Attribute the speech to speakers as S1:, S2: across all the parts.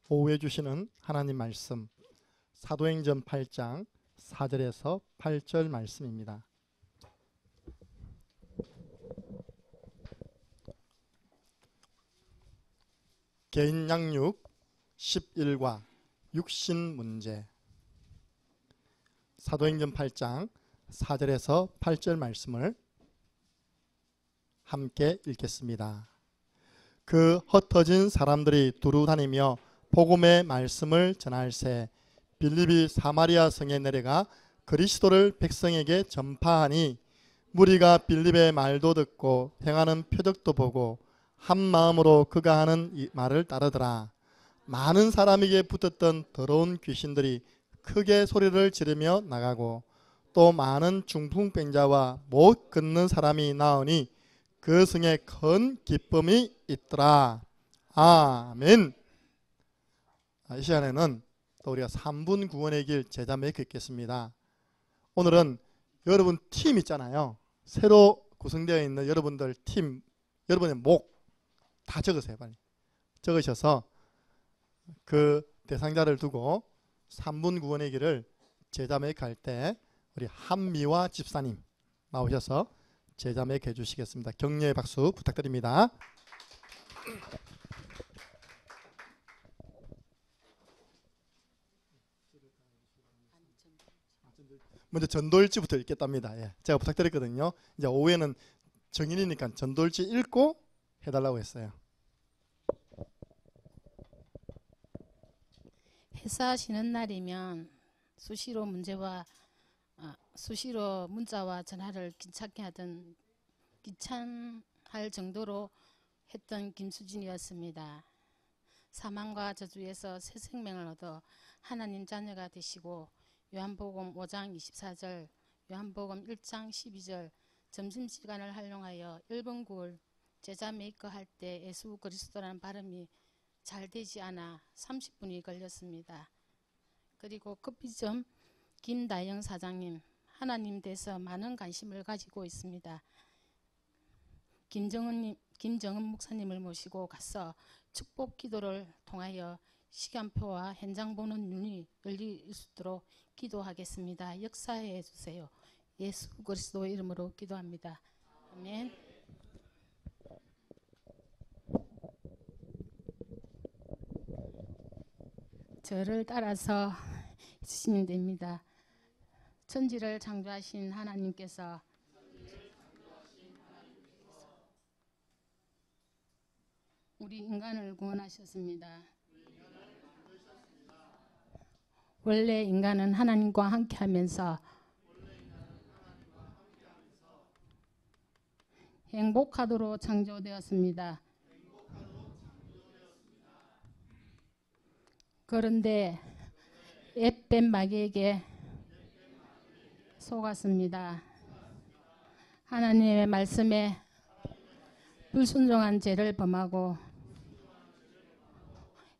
S1: 오후에 주시는 하나님 말씀 사도행전 8장 4절에서 8절 말씀입니다. 개인 양육 11과 육신 문제. 사도행전 8장 4절에서 8절 말씀을 함께 읽겠습니다. 그 흩어진 사람들이 두루 다니며 복음의 말씀을 전할새 빌립이 사마리아 성에 내려가 그리스도를 백성에게 전파하니 무리가 빌립의 말도 듣고 행하는 표적도 보고 한 마음으로 그가 하는 이 말을 따르더라. 많은 사람에게 붙었던 더러운 귀신들이 크게 소리를 지르며 나가고 또 많은 중풍병자와 못 걷는 사람이 나오니 그 성에 큰 기쁨이 있더라. 아멘. 이 시간에는 또 우리가 3분 구원의 길 제자매에 읽겠습니다. 오늘은 여러분 팀 있잖아요. 새로 구성되어 있는 여러분들 팀, 여러분의 목 다 적으세요. 빨리 적으셔서 그 대상자를 두고 3분 구원의 길을 제자매에 갈 때 우리 한미화 집사님 나오셔서 제자매에 해주시겠습니다. 격려의 박수 부탁드립니다. 먼저 전도일지부터 읽겠답니다. 예, 제가 부탁드렸거든요. 이제 오후에는 정인이니까 전도일지 읽고 해달라고 했어요.
S2: 회사 쉬는 날이면 수시로 문자와 전화를 귀찮할 정도로 했던 김수진이었습니다. 사망과 저주에서 새 생명을 얻어 하나님 자녀가 되시고 요한복음 5장 24절, 요한복음 1장 12절 점심시간을 활용하여 1번 구월 제자 메이커 할 때 예수 그리스도라는 발음이 잘 되지 않아 30분이 걸렸습니다. 그리고 커피점 김다영 사장님, 하나님 대해서 많은 관심을 가지고 있습니다. 김정은 목사님을 모시고 가서 축복 기도를 통하여 시간표와 현장 보는 눈이 열릴 수 있도록 기도하겠습니다. 역사해 주세요. 예수 그리스도 이름으로 기도합니다. 아멘. 저를 따라서 해주시면 됩니다. 천지를 창조하신 하나님께서 우리 인간을 구원하셨습니다. 원래 인간은 하나님과 함께하면서 행복하도록 창조되었습니다. 그런데 옅된 마귀에게 속았습니다. 하나님의 말씀에 불순종한 죄를 범하고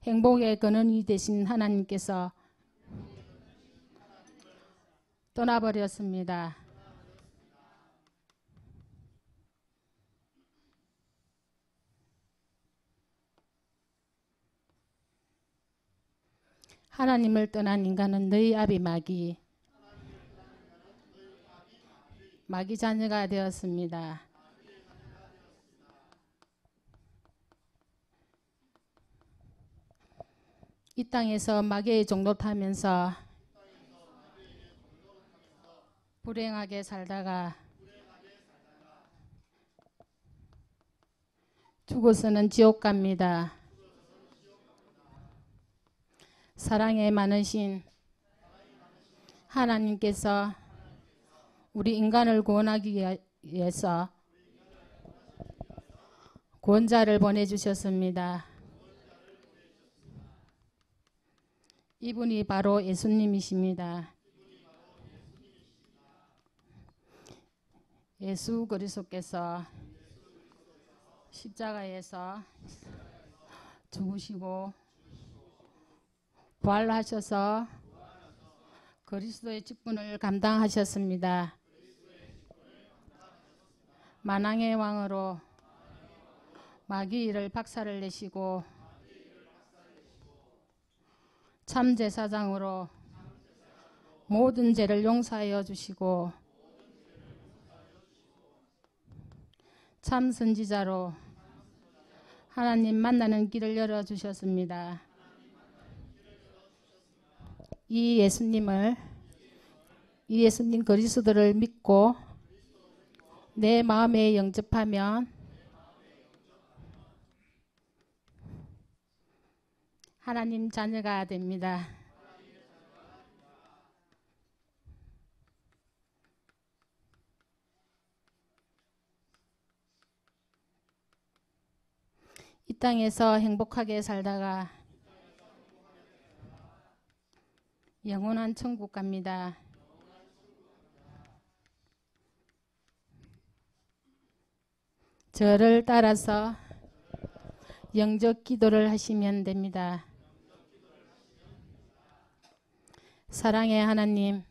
S2: 행복의 근원이 되신 하나님께서 떠나버렸습니다. 하나님을 떠난 인간은 너희 아비 마귀 자녀가 되었습니다. 이 땅에서 마귀의 종로 타면서 불행하게 살다가 죽어서는 지옥 갑니다. 사랑에 많으신 하나님께서 우리 인간을 구원하기 위해서 구원자를 보내주셨습니다. 이분이 바로 예수님이십니다. 예수 그리스도께서 십자가에서 죽으시고 부활하셔서 그리스도의 직분을 감당하셨습니다. 만왕의 왕으로 마귀를 박살을 내시고 참제사장으로 모든 죄를 용서하여 주시고 참선지자로 하나님 만나는 길을 열어주셨습니다. 이 예수님 그리스도를 믿고 내 마음에 영접하면 하나님 자녀가 됩니다. 이 땅에서 행복하게 살다가 영원한 천국 갑니다. 저를 따라서 영접 기도를 하시면 됩니다. 사랑의 하나님,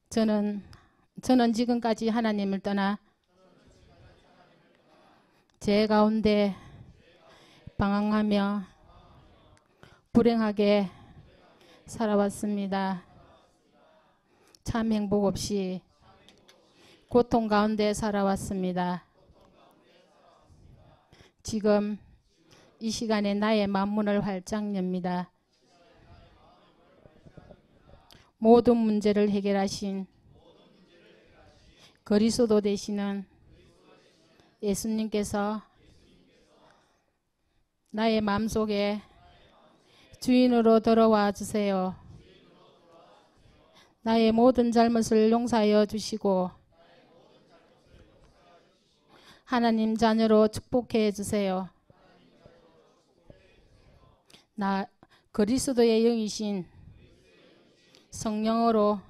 S2: 저는 지금까지 하나님을 떠나 제 가운데 방황하며 불행하게 살아왔습니다. 참 행복 없이 고통 가운데 살아왔습니다. 지금 이 시간에 나의 만문을 활짝 엽니다. 모든 문제를 해결하신 그리스도 되시는 예수님께서 나의 마음속에 주인으로 들어와 주세요. 나의 모든 잘못을 용서하여 주시고 하나님 자녀로 축복해 주세요. 나 그리스도의 영이신 성령으로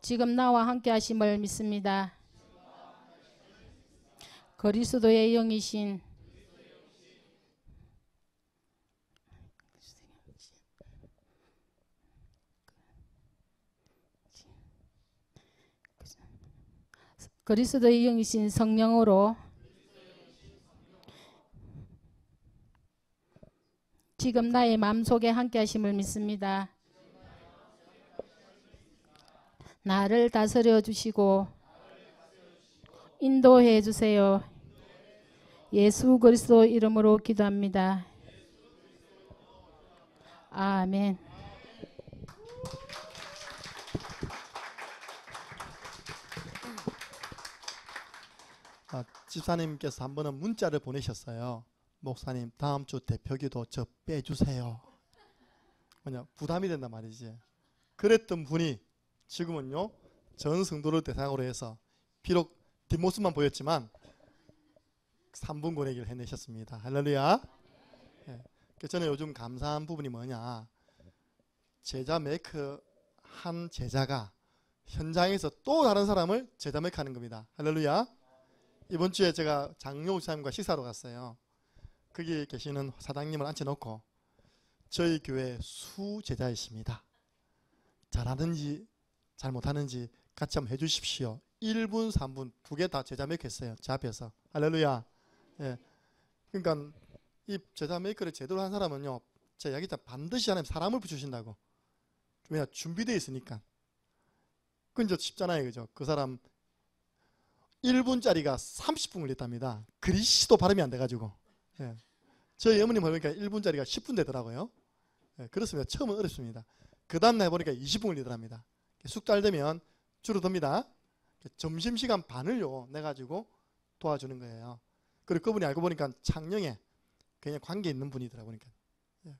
S2: 지금 나와 함께 하심을 믿습니다. 그리스도의 영이신 그리스도의 영이신 성령으로 지금 나의 마음속에 함께 하심을 믿습니다. 나를 다스려 주시고 인도해 주세요. 예수 그리스도 이름으로 기도합니다. 아멘.
S1: 집사님께서 한 번은 문자를 보내셨어요. 목사님, 다음 주 대표기도 저 빼주세요. 뭐냐, 부담이 된단 말이지. 그랬던 분이 지금은요, 전 성도를 대상으로 해서 비록 뒷모습만 보였지만 3분 권해기를 해내셨습니다. 할렐루야. 예. 저는 요즘 감사한 부분이 뭐냐, 제자 메이크 한 제자가 현장에서 또 다른 사람을 제자 메이크 하는 겁니다. 할렐루야. 이번 주에 제가 장용우 사장님과 식사로 갔어요. 거기 계시는 사장님을 앉혀놓고 저희 교회 수제자이십니다. 잘하는지 잘 못하는지 같이 한번 해주십시오. 1분 3분 두 개 다 제자 메이크 했어요. 제 앞에서. 할렐루야. 예. 그러니까 이 제자 메이크를 제대로 한 사람은요, 제가 이야기했잖아요. 반드시 하나님 사람을 붙여주신다고. 왜냐, 준비되어 있으니까. 그건 이제 쉽잖아요. 그죠? 그 사람 1분짜리가 30분 걸렸답니다. 그리스도 발음이 안 돼가지고. 예. 저희 어머님 보니까 1분짜리가 10분 되더라고요. 예, 그렇습니다. 처음은 어렵습니다. 그 다음날 해보니까 20분 걸리더랍니다. 숙달 되면 줄어듭니다. 점심시간 반을요 내가지고 도와주는 거예요. 그리고 그분이 알고 보니까 창녕에 그냥 관계 있는 분이더라고요. 그러니까. 예.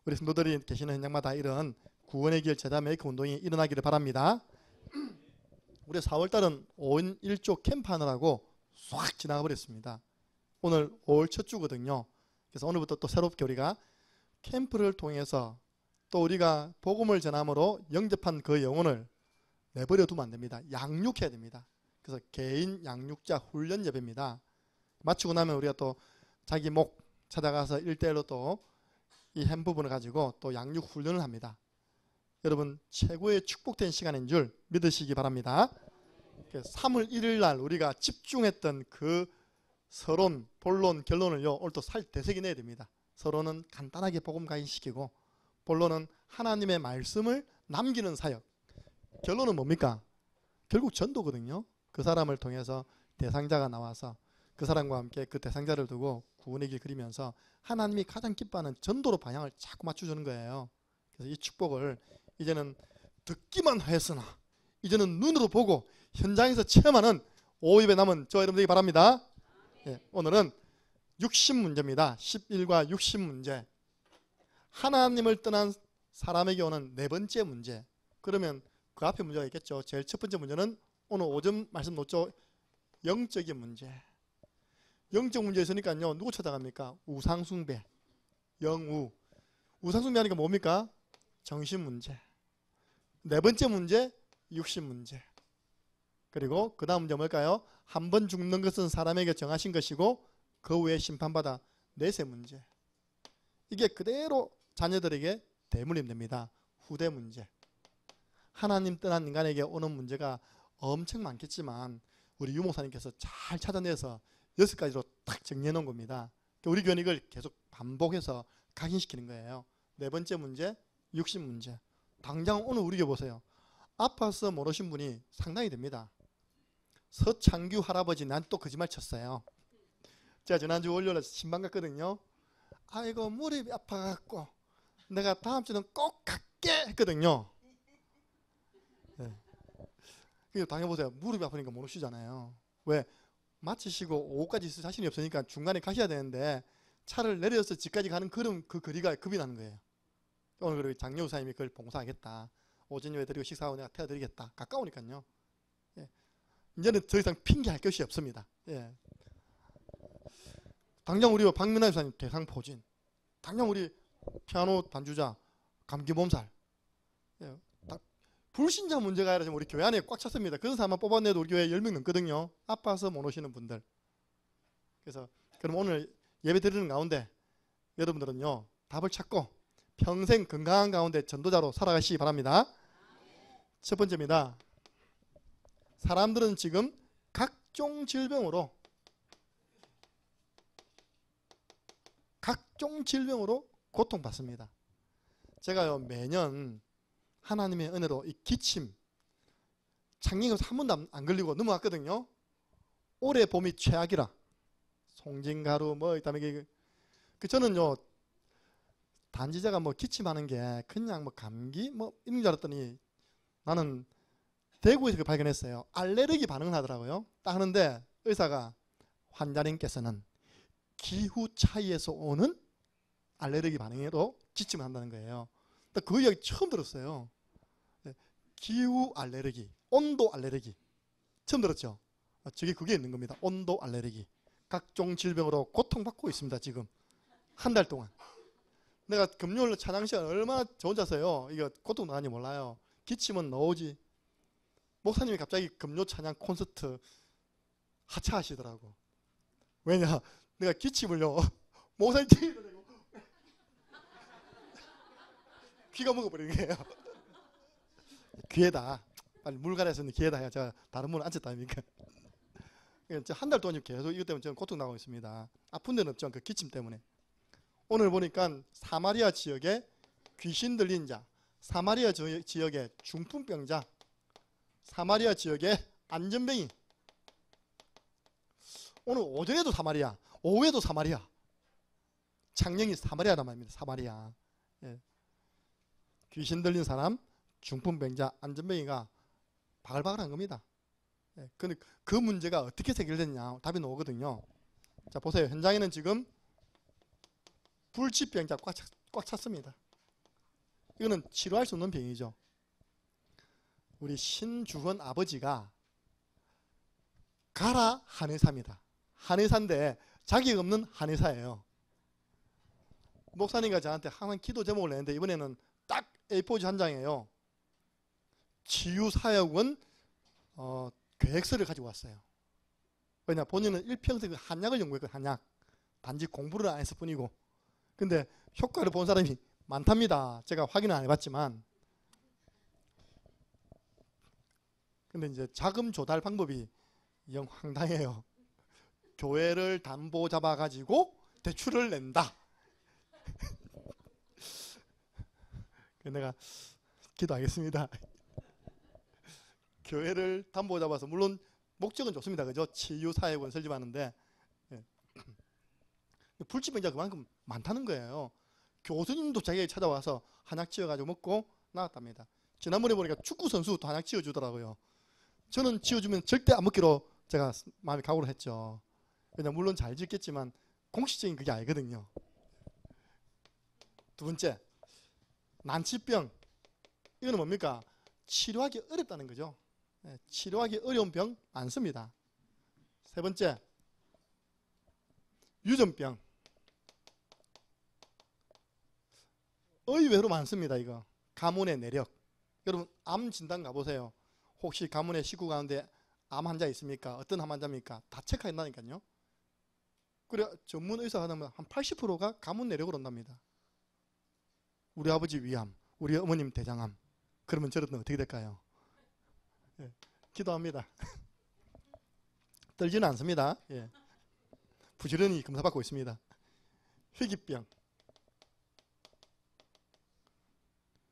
S1: 우리 성도들이 계시는 현장마다 이런 구원의 길 제자 메이크 운동이 일어나기를 바랍니다. 우리 4월달은 5인 1조 캠프 하느라고 싹 지나가 버렸습니다. 오늘 5월 첫 주거든요. 그래서 오늘부터 또 새롭게 우리가 캠프를 통해서 또 우리가 복음을 전함으로 영접한 그 영혼을 내버려 두면 안 됩니다. 양육해야 됩니다. 그래서 개인 양육자 훈련 예배입니다. 마치고 나면 우리가 또 자기 목 찾아가서 1대1로 또 이 한 부분을 가지고 또 양육 훈련을 합니다. 여러분 최고의 축복된 시간인 줄 믿으시기 바랍니다. 3월 1일 날 우리가 집중했던 그 서론, 본론, 결론을요 오늘 또 되새겨 내야 됩니다. 서로는 간단하게 복음 가인시키고 본론은 하나님의 말씀을 남기는 사역. 결론은 뭡니까? 결국 전도거든요. 그 사람을 통해서 대상자가 나와서 그 사람과 함께 그 대상자를 두고 구원의 길 그리면서 하나님이 가장 기뻐하는 전도로 방향을 자꾸 맞춰주는 거예요. 그래서 이 축복을 이제는 듣기만 했으나 이제는 눈으로 보고 현장에서 체험하는 5입에 남은 저와 여러분 되기 바랍니다. 예, 오늘은 60문제입니다. 11과 60문제. 하나님을 떠난 사람에게 오는 네 번째 문제. 그러면 그 앞에 문제가 있겠죠. 제일 첫 번째 문제는 오늘 오전 말씀 놓죠. 영적인 문제. 영적 문제 있으니까요. 누구 찾아갑니까? 우상숭배, 영우. 우상숭배 하니까 뭡니까? 정신 문제. 네 번째 문제, 60문제. 그리고 그 다음 문제 뭘까요? 한 번 죽는 것은 사람에게 정하신 것이고 그 후에 심판받아 내세 문제. 이게 그대로 자녀들에게 대물림 됩니다. 후대 문제. 하나님 떠난 인간에게 오는 문제가 엄청 많겠지만 우리 유목사님께서 잘 찾아내서 6가지로 딱 정리해 놓은 겁니다. 우리 교회는 이걸 계속 반복해서 각인시키는 거예요. 네 번째 문제, 60문제. 당장 오늘 우리 교회 보세요. 아파서 못 오신 분이 상당히 됩니다. 서창규 할아버지 난 또 거짓말 쳤어요. 제가 지난주 월요일에 신방 갔거든요. 아이고 무릎이 아파갖고 내가 다음 주는 꼭 갈게 했거든요. 네. 당해보세요. 무릎이 아프니까 못 오시잖아요. 왜? 마치시고 오후까지 있을 자신이 없으니까 중간에 가셔야 되는데 차를 내려서 집까지 가는 그 거리가 겁이 나는 거예요. 오늘 그리고 장여우사님이 그걸 봉사하겠다. 오전 예배 드리고 식사하고 내가 태워드리겠다. 가까우니까요. 예. 이제는 더 이상 핑계할 것이 없습니다. 예. 당장 우리 박민환 집사님 대상포진, 당장 우리 피아노 반주자 감기몸살, 예. 불신자 문제가 아니라 우리 교회 안에 꽉 찼습니다. 그런 사람만 뽑아내도 우리 교회에 10명 넘거든요. 아파서 못 오시는 분들. 그래서 그럼 오늘 예배 드리는 가운데 여러분들은요 답을 찾고 평생 건강한 가운데 전도자로 살아가시기 바랍니다. 첫 번째입니다. 사람들은 지금 각종 질병으로 고통받습니다. 제가요 매년 하나님의 은혜로 이 기침 창경에서 한 번도 안 걸리고 넘어갔거든요. 올해 봄이 최악이라 송진가루 뭐 그다음에 저는요 단지 제가 뭐 기침하는 게 그냥 뭐 감기 뭐 이런 줄 알았더니 나는 대구에서 발견했어요. 알레르기 반응을 하더라고요. 딱 하는데 의사가 환자님께서는 기후 차이에서 오는 알레르기 반응에도 기침을 한다는 거예요. 그 이야기 처음 들었어요. 기후 알레르기, 온도 알레르기 처음 들었죠? 저게 그게 있는 겁니다. 온도 알레르기. 각종 질병으로 고통받고 있습니다. 지금 한 달 동안. 내가 금요일 찬양 시간 얼마나 저 혼자서요. 이거 고통 나는지 몰라요. 기침은 나오지. 목사님이 갑자기 금요 찬양 콘서트 하차하시더라고. 왜냐? 내가 기침을요. 목사님 뒤에다 대고 귀가 먹어버리는 거예요. 귀에다. 빨리 물 갈아서는 귀에다 해야 제가 다른 문을 안 쳤다 아닙니까? 한 달 동안 계속 이것 때문에 저는 고통나고 있습니다. 아픈 데는 없죠. 그 기침 때문에. 오늘 보니까 사마리아 지역에 귀신 들린 자, 사마리아 지역에 중풍병자, 사마리아 지역에 안전뱅이. 오늘 오전에도 사마리아, 오후에도 사마리아. 창녕이 사마리아란 말입니다. 사마리아. 예. 귀신 들린 사람, 중풍병자, 안전뱅이가 바글바글한 겁니다. 예. 근데 그 문제가 어떻게 해결됐냐 답이 나오거든요. 자 보세요. 현장에는 지금 불치병자 꽉 찼습니다. 이거는 치료할 수 없는 병이죠. 우리 신주헌 아버지가 가라 한의사입니다. 한의사인데 자격 없는 한의사예요. 목사님과 저한테 항상 기도 제목을 내는데 이번에는 딱 A4지 한 장이에요. 치유사역은 계획서를 가지고 왔어요. 왜냐 본인은 일평생 한약을 연구했거든요. 한약. 단지 공부를 안 했을 뿐이고. 근데 효과를 본 사람이 많답니다. 제가 확인은 안 해봤지만. 근데 이제 자금 조달 방법이 영 황당해요. 교회를 담보 잡아가지고 대출을 낸다. 내가 기도하겠습니다. 교회를 담보 잡아서 물론 목적은 좋습니다. 그죠? 치유 사역을 설립하는데 불치병자가 그만큼 많다는 거예요. 교수님도 자기에게 찾아와서 한약 지어가지고 먹고 나왔답니다. 지난번에 보니까 축구 선수도 한약 지어주더라고요. 저는 지어주면 절대 안 먹기로 제가 마음에 각오를 했죠. 그냥 물론 잘 짓겠지만 공식적인 그게 아니거든요. 두 번째, 난치병. 이거는 뭡니까? 치료하기 어렵다는 거죠. 치료하기 어려운 병 많습니다. 세 번째, 유전병. 의외로 많습니다. 이거 가문의 내력. 여러분 암 진단 가보세요. 혹시 가문의 식구 가운데 암 환자 있습니까? 어떤 암 환자입니까? 다 체크한다니까요. 그래 전문 의사가 하면 한 80%가 가문 내력으로 온답니다. 우리 아버지 위암, 우리 어머님 대장암. 그러면 저러면 어떻게 될까요? 예, 기도합니다. 떨지는 않습니다. 예. 부지런히 검사받고 있습니다. 희귀병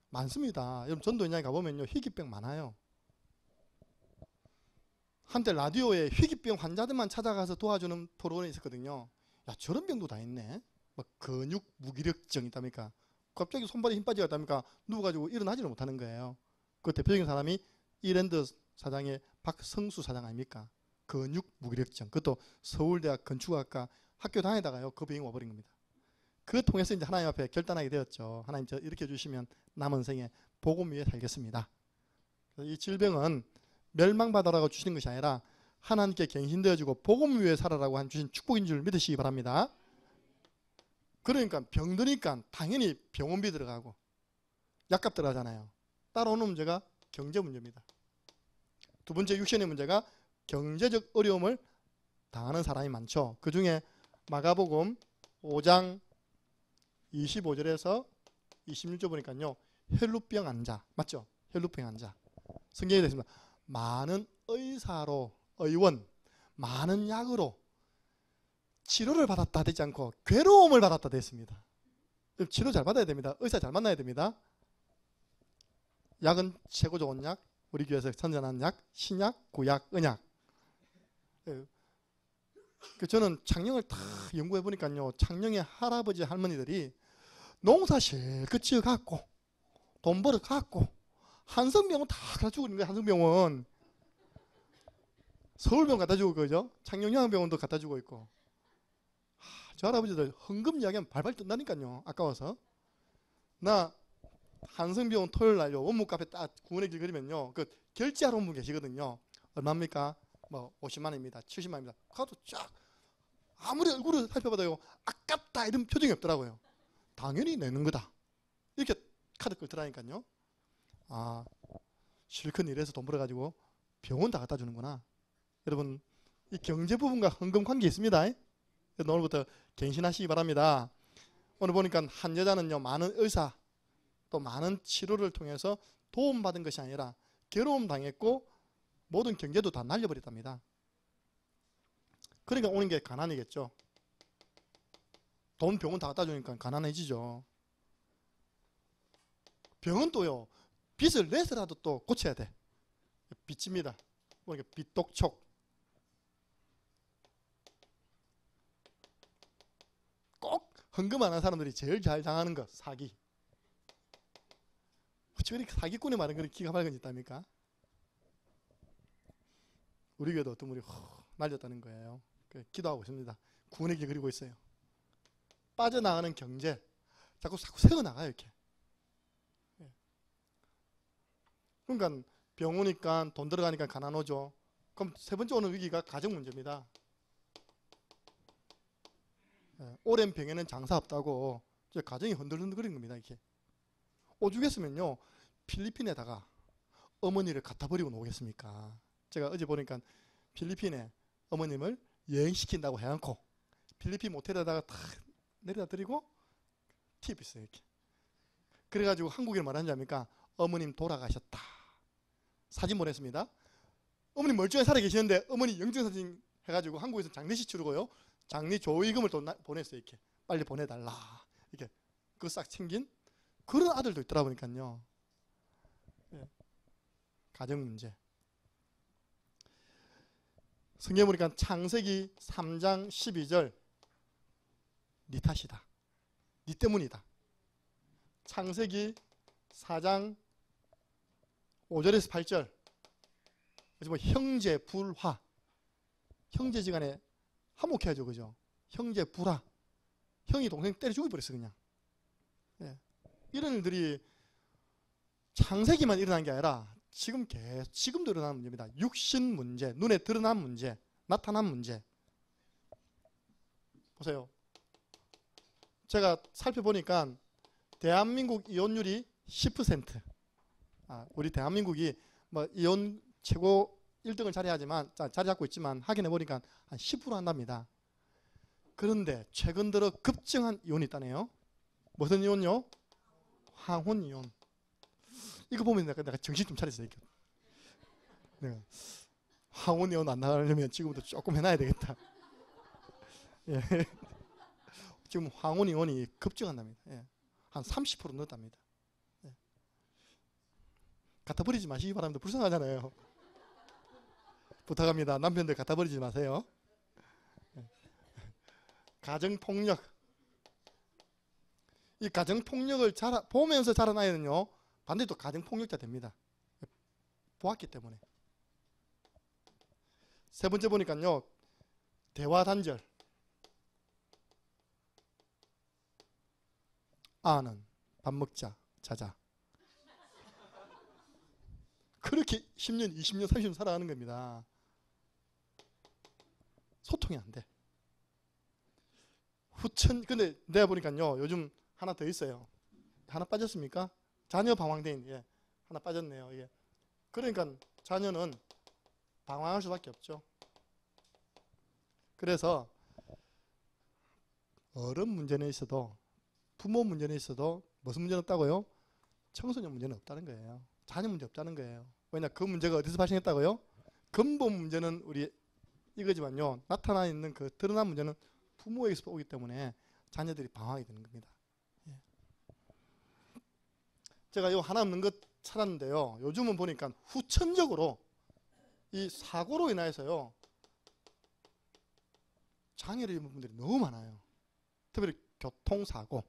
S1: 많습니다. 여러분 전도 현장에 가보면요 희귀병 많아요. 한때 라디오에 희귀병 환자들만 찾아가서 도와주는 프로그램이 있었거든요. 야 저런 병도 다 있네. 막 근육 무기력증 있답니까? 갑자기 손발에 힘 빠지겠답니까? 누워가지고 일어나지를 못하는 거예요. 그 대표적인 사람이 이랜드 사장의 박성수 사장 아닙니까? 근육 무기력증. 그것도 서울대학 건축학과 학교 다니다가요 그 병이 와버린 겁니다. 그 통해서 이제 하나님 앞에 결단하게 되었죠. 하나님 저 이렇게 해주시면 남은 생에 복음 위에 살겠습니다. 이 질병은 멸망받아라고 주시는 것이 아니라 하나님께 갱신되어지고 복음 위에 살아라고 한 주신 축복인 줄 믿으시기 바랍니다. 그러니까 병드니까 당연히 병원비 들어가고 약값 들어가잖아요. 따라오는 문제가 경제 문제입니다. 두 번째 육신의 문제가 경제적 어려움을 당하는 사람이 많죠. 그 중에 마가복음 5장 25절에서 26절 보니까요. 혈루병 환자 맞죠? 혈루병 환자. 성경에 되어 있습니다. 많은 의사로 의원 많은 약으로 치료를 받았다 되지 않고 괴로움을 받았다 됐습니다. 치료 잘 받아야 됩니다. 의사 잘 만나야 됩니다. 약은 최고 좋은 약, 우리 교회에서 선전하는 약, 신약, 구약, 언약. 저는 창녕을 다 연구해 보니까요. 창녕의 할아버지 할머니들이 농사 실컷 지어 갖고 돈 벌어 갖고 한성병원 다 갖다 주고 있는 거예요. 한성병원. 서울병원 갖다 주고 그죠? 창녕요양병원도 갖다 주고 있고. 저 할아버지들 헌금 이야기하면 발발 뜬다니까요. 아까워서. 나 한성병원 토요일 날요. 원무 카페 딱 구원의 길 그리면요. 그 결제하러 온 분 계시거든요. 얼마입니까? 뭐 50만 원입니다. 70만 원입니다. 가도 쫙 아무리 얼굴을 살펴봐도요. 아깝다 이런 표정이 없더라고요. 당연히 내는 거다. 이렇게 카드 끌더라니까요. 아 실컷 일해서 돈 벌어가지고 병원 다 갖다 주는구나. 여러분 이 경제 부분과 헌금 관계 있습니다. 오늘부터 갱신하시기 바랍니다. 오늘 보니까 한 여자는요 많은 의사 또 많은 치료를 통해서 도움받은 것이 아니라 괴로움 당했고 모든 경제도 다 날려버렸답니다. 그러니까 오는 게 가난이겠죠. 돈 병원 다 갖다 주니까 가난해지죠. 병은 또요 빚을 내서라도 또 고쳐야 돼. 빚집니다. 그러니까 빚독촉. 꼭 헌금 안 하는 사람들이 제일 잘 당하는 것 사기. 어찌 그렇게 사기꾼이 많은 그런 기가 밝은 짓 있답니까? 우리 교회도 어떤 분이 날렸다는 거예요. 기도하고 있습니다. 구원의 길 그리고 있어요. 빠져나가는 경제 자꾸 세워나가요 이렇게. 그러니까 병 오니까 돈 들어가니까 가난 오죠. 그럼 세 번째 오는 위기가 가정 문제입니다. 오랜 병에는 장사 없다고 가정이 흔들흔들거리는 겁니다. 이렇게 오죽했으면요 필리핀에다가 어머니를 갖다 버리고 오겠습니까? 제가 어제 보니까 필리핀에 어머님을 여행시킨다고 해놓고 필리핀 모텔에다가 다 내려다 드리고 팁 있어요 이렇게. 그래가지고 한국인을 말하는 줄 압니까? 어머님 돌아가셨다. 사진 보냈습니다. 어머님 멀쩡히 살아 계시는데 어머니 영정사진 해가지고 한국에서 장례식 치르고요. 장례 조의금을 또 보냈어요 이렇게. 빨리 보내달라. 이렇게 그거 싹 챙긴 그런 아들도 있더라 보니까요. 예. 가정 문제. 성경에 보니까 창세기 3장 12절 네 탓이다. 네 때문이다. 창세기 4장 5절에서 8절 뭐 형제 불화, 형제지간에 화목해야죠, 그죠? 형제 불화, 형이 동생 때려 죽여버렸어 그냥. 예. 이런 일들이 창세기만 일어난 게 아니라 지금도 일어나는 문제입니다. 육신 문제, 눈에 드러난 문제, 나타난 문제. 보세요. 제가 살펴보니까 대한민국 이혼율이 10%. 우리 대한민국이 뭐 이혼 최고 1등을 자리 잡고 있지만 확인해 보니까 한 10% 한답니다. 그런데 최근 들어 급증한 이혼이 있다네요. 무슨 이혼요? 황혼 이혼. 이거 보면 내가 정신 좀 차렸어요. 내가 황혼 이혼 안 나가려면 지금부터 조금 해놔야 되겠다. 예. 지금 황혼 이혼이 급증한답니다. 예. 한 30% 늘었답니다. 예. 갖다 버리지 마시기 바랍니다. 불쌍하잖아요. 부탁합니다. 남편들 갖다 버리지 마세요. 예. 가정폭력. 이 가정폭력을 보면서 자란 아이는요, 반드시 또 가정폭력자 됩니다. 보았기 때문에. 세 번째 보니까요, 대화단절. 아는 밥 먹자, 자자. 그렇게 10년, 20년, 30년 살아가는 겁니다. 소통이 안 돼. 근데 내가 보니까요, 요즘 하나 더 있어요. 하나 빠졌습니까? 자녀 방황대인. 예. 하나 빠졌네요. 예. 그러니까 자녀는 방황할 수밖에 없죠. 그래서 어른 문제는 있어도, 부모 문제는 있어도 무슨 문제는 없다고요? 청소년 문제는 없다는 거예요. 자녀 문제 없다는 거예요. 왜냐, 그 문제가 어디서 발생했다고요? 근본 문제는 우리 이거지만요, 나타나 있는 그 드러난 문제는 부모에게서 오기 때문에 자녀들이 방황하게 되는 겁니다. 예. 제가 요 하나 없는 것 찾았는데요, 요즘은 보니까 후천적으로 이 사고로 인해서요 장애를 입은 분들이 너무 많아요. 특별히 교통사고.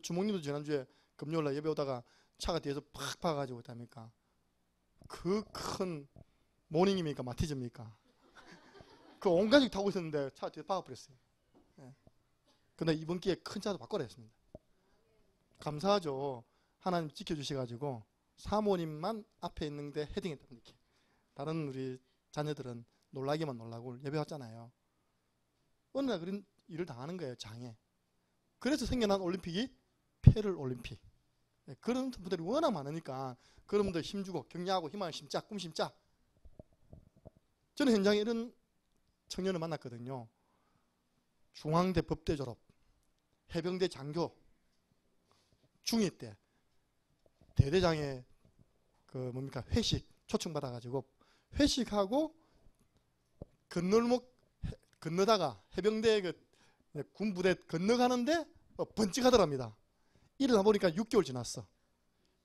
S1: 주목님도 지난주에 금요일날 예배 오다가 차가 뒤에서 팍 박아가지고 있답니까? 그 큰 모닝입니까? 마티즈입니까? 그 온 가족이 타고 있었는데 차가 뒤에 박아버렸어요. 예. 근데 이번 기회에 큰 차도 바꿔라 했습니다. 감사하죠. 하나님 지켜주셔가지고 사모님만 앞에 있는데 헤딩했다. 이렇게. 다른 우리 자녀들은 놀라기만 놀라고 예배 왔잖아요. 어느 날 그런 일을 당하는 거예요. 장애. 그래서 생겨난 올림픽이 패럴 올림픽. 예, 그런 분들이 워낙 많으니까 그런 분들 힘주고 격려하고 희망을 심자, 꿈 심자. 저는 현장에 이런 청년을 만났거든요. 중앙대 법대 졸업, 해병대 장교, 중2 때 대대장에 회식 초청받아가지고 회식하고 건너다가 해병대 군부대 건너가는데 번쩍 하더랍니다. 일어나 보니까 6개월 지났어.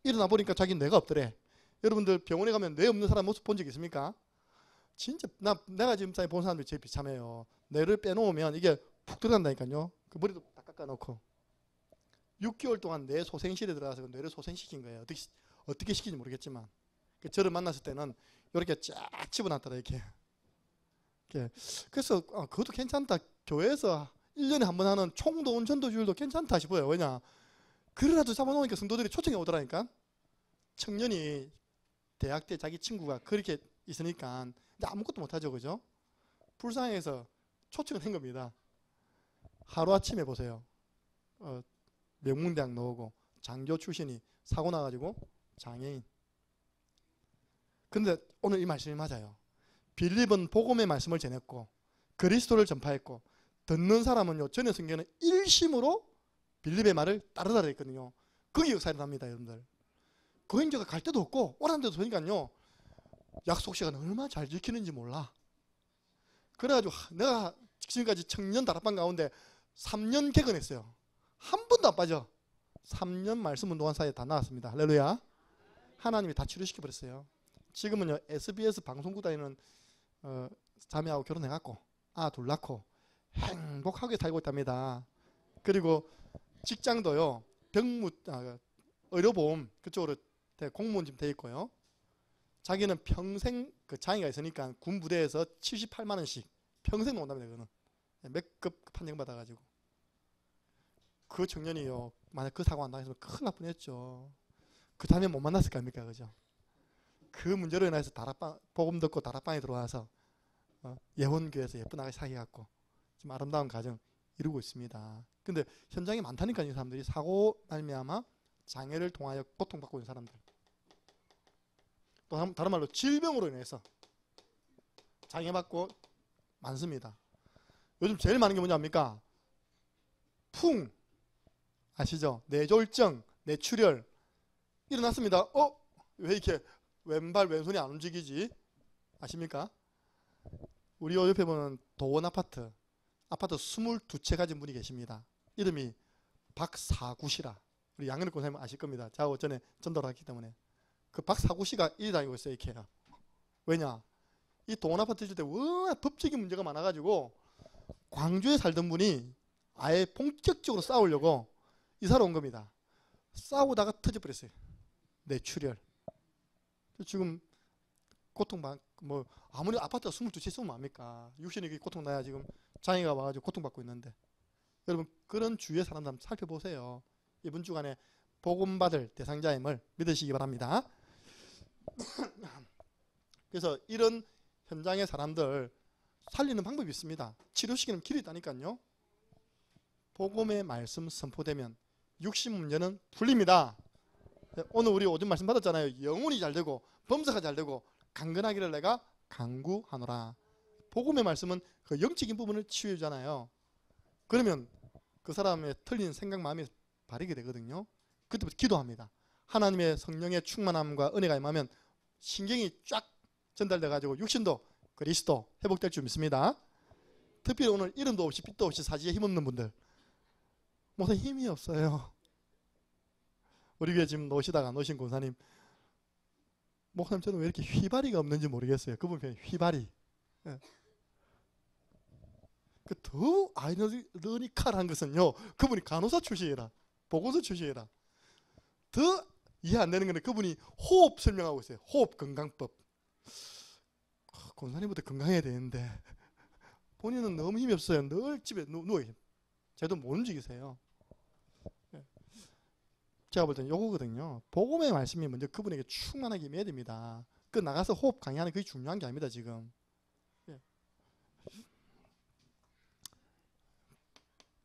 S1: 일어나 보니까 자기 뇌가 없더래. 여러분들 병원에 가면 뇌 없는 사람 모습 본 적 있습니까? 진짜 내가 지금까지 본 사람들이 제일 비참해요. 뇌를 빼놓으면 이게 푹 들어간다니까요. 그 머리도 딱 깎아놓고 6개월 동안 뇌 소생실에 들어가서 뇌를 소생시킨 거예요. 어떻게 시킨지 모르겠지만 저를 만났을 때는 이렇게 쫙 집어놨더라 이렇게. 그래서 그것도 괜찮다. 교회에서 1년에 한 번 하는 총도원 전도주일도 괜찮다 싶어요. 왜냐, 그래라도 잡아놓으니까 성도들이 초청해 오더라니까. 청년이 대학 때 자기 친구가 그렇게 있으니까 아무것도 못하죠, 그죠? 불쌍해서 초청을 한 겁니다. 하루아침에 보세요. 명문대학 나오고 장교 출신이 사고 나가지고 장애인. 근데 오늘 이 말씀이 맞아요. 빌립은 복음의 말씀을 전했고 그리스도를 전파했고 듣는 사람은요, 전에 성경에는 일심으로 빌립의 말을 따르다 했거든요. 그게 역사에 납니다, 여러분들. 거인자가 갈 데도 없고 오라는 데도 보니까요, 약속 시간 얼마나 잘 지키는지 몰라. 그래가지고 내가 지금까지 청년 다락방 가운데 3년 개근했어요. 한 번도 안 빠져. 3년 말씀 운동한 사이에 다 나왔습니다. 할렐루야. 하나님이 다 치료시켜 버렸어요. 지금은요 SBS 방송국 다니는 자매하고 결혼해갖고 둘 낳고 행복하게 살고 있답니다. 그리고 직장도요 의료보험 그쪽으로 공무원 지금 돼 있고요. 자기는 평생 그 장애가 있으니까 군 부대에서 78만 원씩 평생 논답니다. 그거는 몇급 판정 받아가지고 그 청년이요 만약 그 사고 안 당했으면 큰일 날 뻔했죠. 그 다음에 못 만났을 거 아닙니까, 그죠? 그 문제로 인해서 복음 듣고 다락방에 들어와서 예원교회에서 예쁜 아가씨 사귀어갖고 지금 아름다운 가정 이루고 있습니다. 근데 현장에 많다니까요. 이 사람들이 사고 말미암아 장애를 통하여 고통받고 있는 사람들, 또 다른 말로 질병으로 인해서 장애받고 많습니다. 요즘 제일 많은 게 뭐냐입니까? 풍 아시죠? 뇌졸중, 뇌출혈 일어났습니다. 왜 이렇게 왼발 왼손이 안 움직이지? 아십니까? 우리 옆에 보면 도원 아파트 22채 가진 분이 계십니다. 이름이 박사구 씨라. 우리 양현욱 권사님 아실 겁니다. 제가 전에 전도를 했기 때문에. 그 박사구 씨가 일 다니고 있어요. 이렇게요. 왜냐? 이 도원 아파트 있을 때 워낙 법적인 문제가 많아가지고 광주에 살던 분이 아예 본격적으로 싸우려고 이사를 온 겁니다. 싸우다가 터져버렸어요. 뇌출혈. 지금 고통받고 아무리 아파트가 22채 있으면 뭐합니까? 육신이 고통나야 지금 장애가 와가지고 고통받고 있는데, 여러분 그런 주위의 사람들 한번 살펴보세요. 이번 주간에 복음받을 대상자임을 믿으시기 바랍니다. 그래서 이런 현장의 사람들 살리는 방법이 있습니다. 치료시키는 길이 있다니까요. 복음의 말씀 선포되면 육신 문제는 풀립니다. 오늘 우리 오전 말씀 받았잖아요. 영혼이 잘 되고 범사가 잘 되고 강건하기를 내가 간구하노라. 복음의 말씀은 그 영적인 부분을 치유해주잖아요. 그러면 그 사람의 틀린 생각 마음이 바르게 되거든요. 그때부터 기도합니다. 하나님의 성령의 충만함과 은혜가 임하면 신경이 쫙 전달돼 가지고 육신도 그리스도 회복될 줄 믿습니다. 특별히 오늘 이름도 없이 빛도 없이 사지에 힘없는 분들, 무슨 힘이 없어요. 우리 교회 지금 노시다가 노신 권사님, 목사님 저는 왜 이렇게 휘발이가 없는지 모르겠어요. 그분 표현 휘발이. 그 더 아이러니컬한 것은요, 그분이 간호사 출신이라, 보건소 출신이라 더 이해 안 되는 건데, 그분이 호흡 설명하고 있어요. 호흡 건강법. 권사님부터 건강해야 되는데 본인은 너무 힘이 없어요. 늘 집에 누워있어요. 제도 못 움직이세요. 제가 볼 때는 요거거든요. 복음의 말씀이 먼저 그분에게 충만하게 임해야 됩니다. 그 나가서 호흡 강의하는 그게 중요한 게 아닙니다. 지금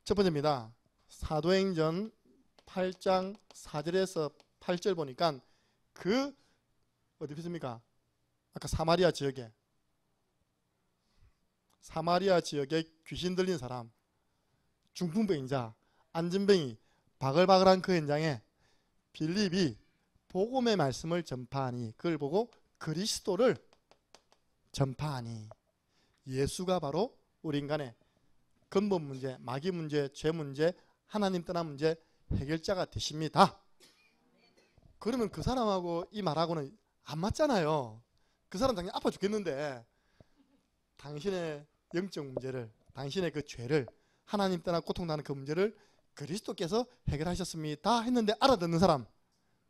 S1: 첫 번째입니다. 사도행전 8장 4절에서 8절 보니까 어디 있습니까? 아까 사마리아 지역에 귀신 들린 사람, 중풍병자, 안진뱅이 바글바글한 그 현장에 빌립이 복음의 말씀을 전파하니, 그걸 보고 그리스도를 전파하니, 예수가 바로 우리 인간의 근본 문제, 마귀 문제, 죄 문제, 하나님 떠난 문제 해결자가 되십니다. 그러면 그 사람하고 이 말하고는 안 맞잖아요. 그 사람 당연히 아파 죽겠는데 당신의 영적 문제를, 당신의 그 죄를, 하나님 떠나 고통나는 그 문제를 그리스도께서 해결하셨습니다 했는데 알아듣는 사람,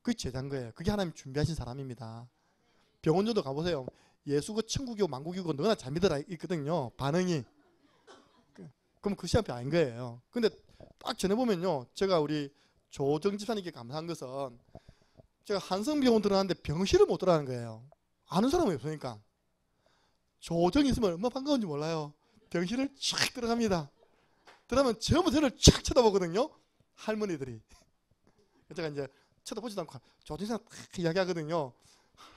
S1: 그게 제자인 거예요. 그게 하나님 준비하신 사람입니다. 병원조도 가보세요. 예수가 천국이고 만국이고 너나 잘 믿어라 있거든요. 반응이. 그럼 그 시간표 아닌 거예요. 근데 딱 전해보면요, 제가 우리 조정 집사님께 감사한 것은, 제가 한성병원 들어갔는데 병실을 못 들어가는 거예요. 아는 사람이 없으니까. 조정이 있으면 얼마나 반가운지 몰라요. 병실을 쫙 들어갑니다. 들어가면 전부 저를 쫙 쳐다보거든요. 할머니들이. 제가 이제 쳐다보지도 않고 조정이랑 딱 이야기하거든요.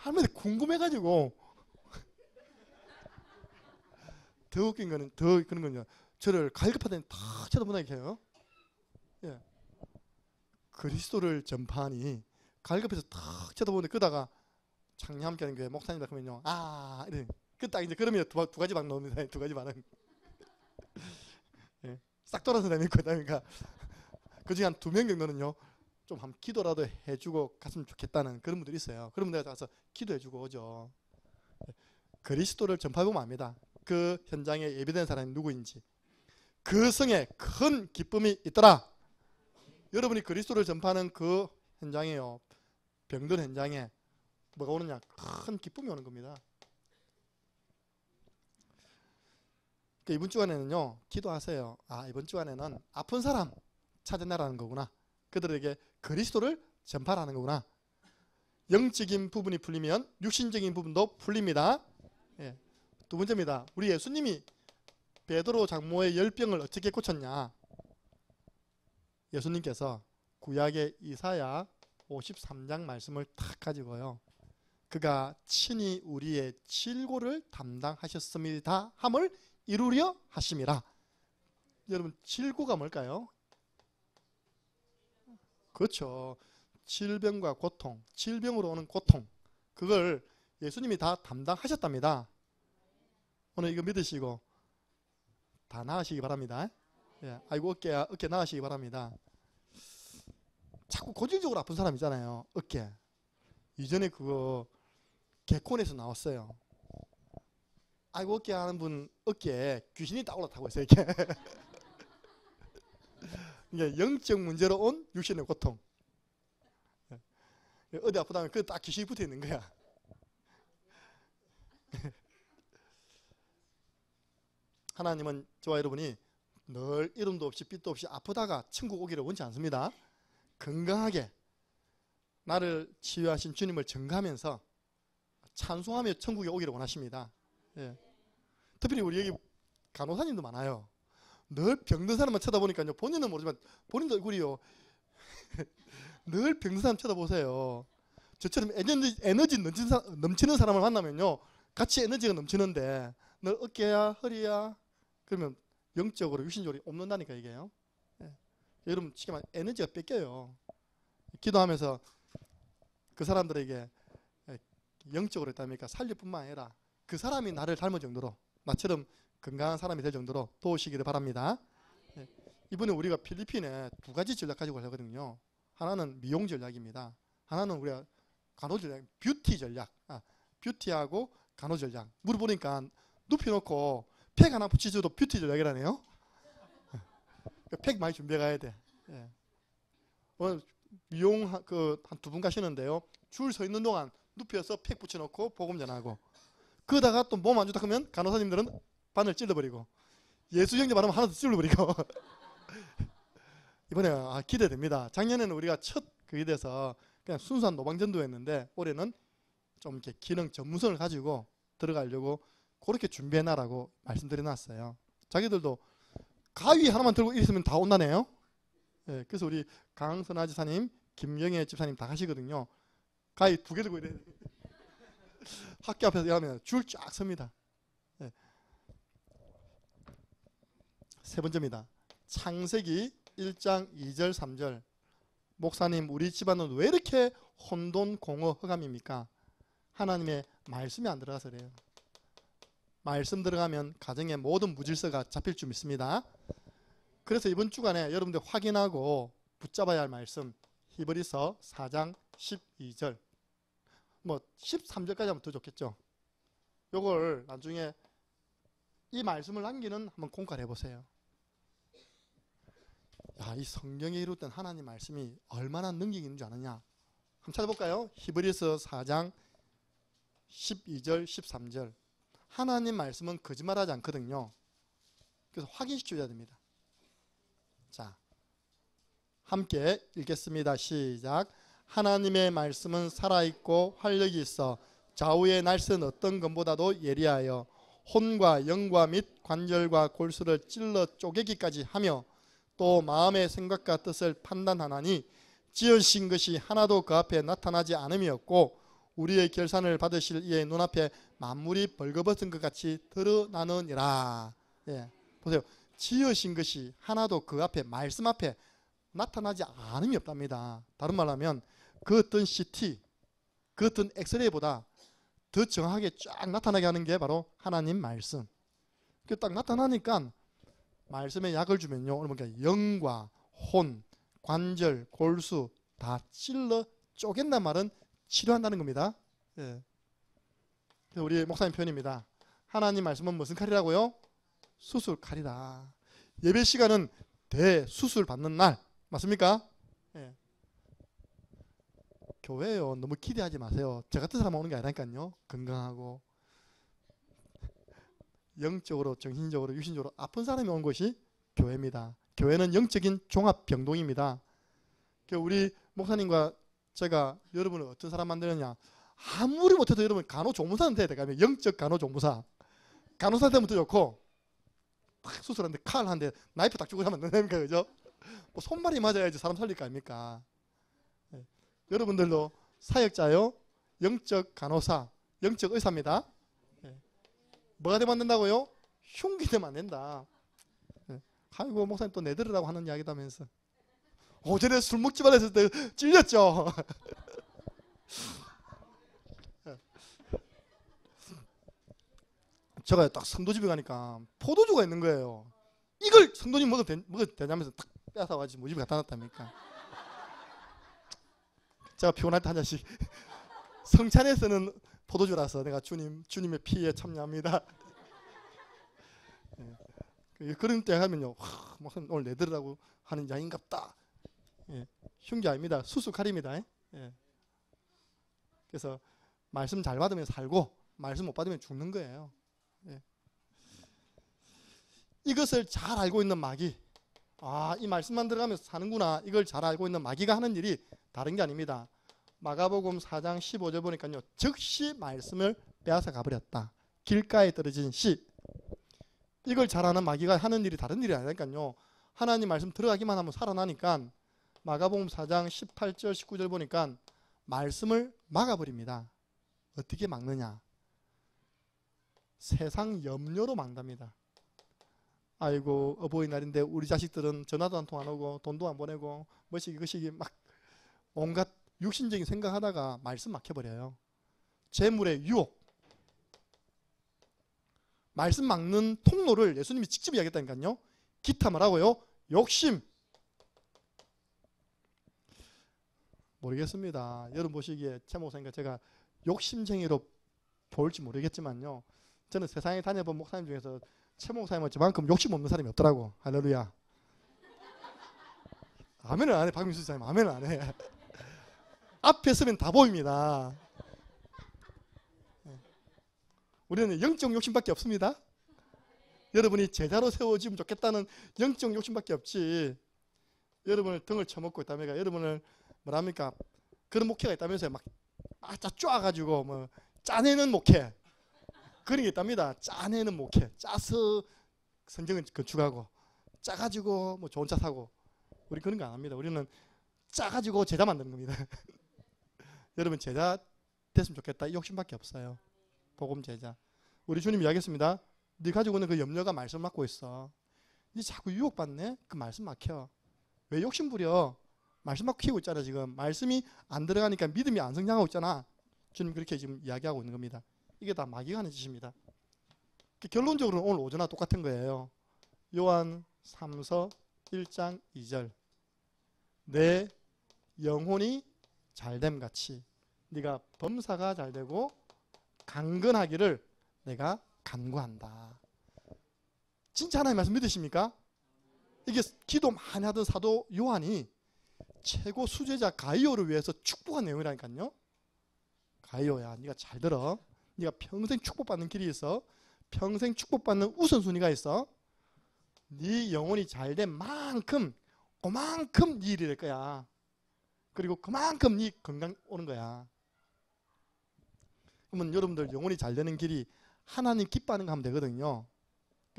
S1: 할머니들 궁금해가지고. 더 웃긴 거는, 더 그런 건요, 저를 갈급하더니 다 쳐다보니까 해요. 예. 그리스도를 전파하니 갈급해서 탁 쳐다보는데, 그러다가 창녀함께 하는 교회 목사님들 그러면요, 이래. 딱 이제 그러면 두 가지 반응 나옵니다. 두 가지 반응. 예. 싹 돌아서 다니고, 그러니까 그 중에 한 2명 정도는요, 좀 한번 기도라도 해주고 갔으면 좋겠다는 그런 분들이 있어요. 그러면 내가 가서 기도해주고 오죠. 그리스도를 전파해보면 압니다. 그 현장에 예비된 사람이 누구인지. 그 성에 큰 기쁨이 있더라. 여러분이 그리스도를 전파하는 그 현장에요, 병든 현장에 뭐가 오느냐? 큰 기쁨이 오는 겁니다. 이번 주간에는요, 기도하세요. 이번 주간에는 아픈 사람 찾아내라는 거구나. 그들에게 그리스도를 전파하는 거구나. 영적인 부분이 풀리면 육신적인 부분도 풀립니다. 예. 두 번째입니다. 우리 예수님이 베드로 장모의 열병을 어떻게 고쳤냐? 예수님께서 구약의 이사야 53장 말씀을 탁 가지고요, 그가 친히 우리의 질고를 담당하셨습니다 함을 이루려 하심이라. 여러분, 질고가 뭘까요? 그렇죠. 질병과 고통, 질병으로 오는 고통, 그걸 예수님이 다 담당하셨답니다. 오늘 이거 믿으시고 다 나으시기 바랍니다. 예, 아이고 어깨 나으시기 바랍니다. 자꾸 고질적으로 아픈 사람 있잖아요. 어깨. 이전에 그거 개콘에서 나왔어요. 아이고 어깨 하는 분 어깨에 귀신이 딱 올라타고 있어요. 이렇게. 이게 영적 문제로 온 육신의 고통. 어디 아프다면 그 딱 귀신이 붙어 있는 거야. 하나님은 저와 여러분이 늘 이름도 없이 빛도 없이 아프다가 천국 오기를 원치 않습니다. 건강하게 나를 치유하신 주님을 증거하면서 찬송하며 천국에 오기를 원하십니다. 예. 특별히 우리 여기 간호사님도 많아요. 늘 병든 사람만 쳐다보니까요, 본인은 모르지만 본인도 얼굴이요. 늘 병든 사람 쳐다보세요. 저처럼 에너지 넘치는 사람을 만나면요, 같이 에너지가 넘치는데 늘 어깨야 허리야 그러면 영적으로 육신적으로 없는다니까 이게요. 예. 여러분 쉽게 말해 에너지가 뺏겨요. 기도하면서 그 사람들에게 영적으로 했다니까 살릴 뿐만 아니라 그 사람이 나를 닮을 정도로, 나처럼 건강한 사람이 될 정도로 도우시기를 바랍니다. 예. 이번에 우리가 필리핀에 두 가지 전략 가지고 하거든요. 하나는 미용 전략입니다. 하나는 우리가 간호 전략, 뷰티 전략. 뷰티하고 간호 전략. 물어보니까 눕혀놓고 팩 하나 붙이줘도 뷰티 전략이라네요. 팩 많이 준비해 가야 돼. 예. 오늘 미용 한 두 분 가시는데요, 줄 서 있는 동안 눕혀서 팩 붙여놓고 복음 전하고, 그러다가 또 몸 안 좋다 하면 간호사님들은 바늘 찔러버리고, 예수 형제 말하면 하나 더 찔러버리고. 이번에 기대됩니다. 작년에는 우리가 첫 그게 돼서 그냥 순수한 노방전도였는데 올해는 좀 이렇게 기능 전문성을 가지고 들어가려고 그렇게 준비해놔라고 말씀드려놨어요. 자기들도 가위 하나만 들고 있으면 다 온다네요. 예, 그래서 우리 강선아 지사님, 김영애 집사님 다 가시거든요. 가위 2개 들고 이래. 학교 앞에서 일하면 줄 쫙 섭니다. 예. 세 번째입니다. 창세기 1장 2절 3절. 목사님, 우리 집안은 왜 이렇게 혼돈공허 흑암입니까? 하나님의 말씀이 안 들어가서 그래요. 말씀 들어가면 가정의 모든 무질서가 잡힐 줄 믿습니다. 그래서 이번 주간에 여러분들 확인하고 붙잡아야 할 말씀, 히브리서 4장 12절, 13절까지 하면 더 좋겠죠. 요걸 나중에 이 말씀을 남기는 한번 공부를 해보세요. 이 성경에 이루었던 하나님 말씀이 얼마나 능력이 있는 줄 아느냐. 한번 찾아볼까요? 히브리서 4장 12절 13절. 하나님 말씀은 거짓말하지 않거든요. 그래서 확인시켜줘야 됩니다. 자, 함께 읽겠습니다. 시작. 하나님의 말씀은 살아있고 활력이 있어 좌우의 날선 어떤 것보다도 예리하여 혼과 영과 및 관절과 골수를 찔러 쪼개기까지 하며 또 마음의 생각과 뜻을 판단하나니 지으신 것이 하나도 그 앞에 나타나지 않음이 없고 우리의 결산을 받으실 이의 눈앞에 만물이 벌거벗은 것 같이 드러나느니라. 예, 보세요. 지으신 것이 하나도 그 앞에, 말씀 앞에 나타나지 않음이 없답니다. 다른 말로 하면 그 어떤 CT, 그 어떤 엑스레이보다 더 정확하게 쫙 나타나게 하는 게 바로 하나님 말씀. 그 딱 나타나니까 말씀에 약을 주면요, 오늘 보니까 영과 혼, 관절, 골수, 다 찔러 쪼갠단 말은 치료한다는 겁니다. 예. 그래서 우리 목사님 표현입니다. 하나님 말씀은 무슨 칼이라고요? 수술 칼이다. 예배 시간은 대수술 받는 날 맞습니까? 예. 교회요 너무 기대하지 마세요. 저 같은 사람 오는 게 아니라니까요. 건강하고 영적으로 정신적으로 육신적으로 아픈 사람이 온 곳이 교회입니다. 교회는 영적인 종합병동입니다. 우리 목사님과 제가 여러분을 어떤 사람 만드느냐, 아무리 못해도 여러분 간호조무사한테 돼가면 영적 간호조무사, 간호사 되면 더 좋고, 딱 수술하는데 칼 한 대 나이프 딱 주고 하면 안 됩니까? 그죠? 뭐 손발이 맞아야지 사람 살릴 거 아닙니까? 네. 여러분들도 사역자요, 영적 간호사, 영적 의사입니다. 네. 뭐가 되면 안 된다고요? 흉기 되면 안 된다. 네. 아이고 목사님 또 내들으라고 하는 이야기다면서. 오전에 술 먹지 말았을 때 찔렸죠. 제가 딱 성도 집에 가니까 포도주가 있는 거예요. 이걸 성도님 먹어도 되냐면서 딱 뺏어가지고 뭐 집에 갖다 놨답니까. 제가 피곤할 때 한 잔씩 성찬에서는 포도주라서 내가 주님의 피에 참여합니다. 예. 그런 때 하면요, 목사님 오늘 내들으라고 하는 양인갑다. 예. 흉기 아닙니다. 수수칼입니다. 예. 그래서 말씀 잘 받으면 살고 말씀 못 받으면 죽는 거예요. 예. 이것을 잘 알고 있는 마귀, 이 말씀만 들어가면서 사는구나, 이걸 잘 알고 있는 마귀가 하는 일이 다른 게 아닙니다. 마가복음 4장 15절 보니까요, 즉시 말씀을 빼앗아 가버렸다. 길가에 떨어진 씨. 이걸 잘 아는 마귀가 하는 일이 다른 일이 아니라니까요. 하나님 말씀 들어가기만 하면 살아나니까 마가복음 4장 18절 19절 보니까 말씀을 막아버립니다. 어떻게 막느냐? 세상 염려로 막답니다. 아이고 어버이날인데 우리 자식들은 전화도 한 통 안 오고 돈도 안 보내고 뭐시기 그시기 막 온갖 육신적인 생각하다가 말씀 막혀버려요. 재물의 유혹. 말씀 막는 통로를 예수님이 직접 이야기했다니까요. 기타 말하고요. 욕심. 모르겠습니다. 여러분 보시기에 최 목사님과 제가 욕심쟁이로 볼지 모르겠지만요. 저는 세상에 다녀본 목사님 중에서 최 목사님은 저만큼 욕심 없는 사람이 없더라고. 할렐루야. 아멘을 안 해. 박민수 사님 아멘을 안 해. 앞에 서면 다 보입니다. 우리는 영적 욕심밖에 없습니다. 여러분이 제자로 세워지면 좋겠다는 영적 욕심밖에 없지. 여러분을 등을 쳐먹고 있다면 여러분을 뭐랍니까? 그런 목회가 있다면서요. 막 쪼아가지고 뭐 짜내는 목회 그런 게 있답니다. 짜내는 목회, 짜서 성경을 건축하고 짜가지고 뭐 좋은 차 사고 우리 그런 거 안 합니다. 우리는 짜가지고 제자 만드는 겁니다. 여러분 제자 됐으면 좋겠다 이 욕심밖에 없어요. 복음 제자. 우리 주님 이야기했습니다. 네 가지고 있는 그 염려가 말씀 막고 있어. 네 자꾸 유혹받네? 그 말씀 막혀. 왜 욕심 부려? 말씀 막 키우고 있잖아. 지금 말씀이 안 들어가니까 믿음이 안 성장하고 있잖아. 주님 그렇게 지금 이야기하고 있는 겁니다. 이게 다 마귀가 하는 짓입니다. 결론적으로는 오늘 오전과 똑같은 거예요. 요한 3서 1장 2절. 내 영혼이 잘됨 같이 네가 범사가 잘되고 강건하기를 내가 간구한다. 진짜 하나님 말씀 믿으십니까? 이게 기도 많이 하던 사도 요한이 최고 수제자 가이오를 위해서 축복한 내용이라니까요. 가이오야 네가 잘 들어. 네가 평생 축복받는 길이 있어. 평생 축복받는 우선순위가 있어. 네 영혼이 잘된 만큼 그만큼 네 일이 될 거야. 그리고 그만큼 네 건강 오는 거야. 그러면 여러분들 영혼이 잘 되는 길이 하나님 기뻐하는 거 하면 되거든요.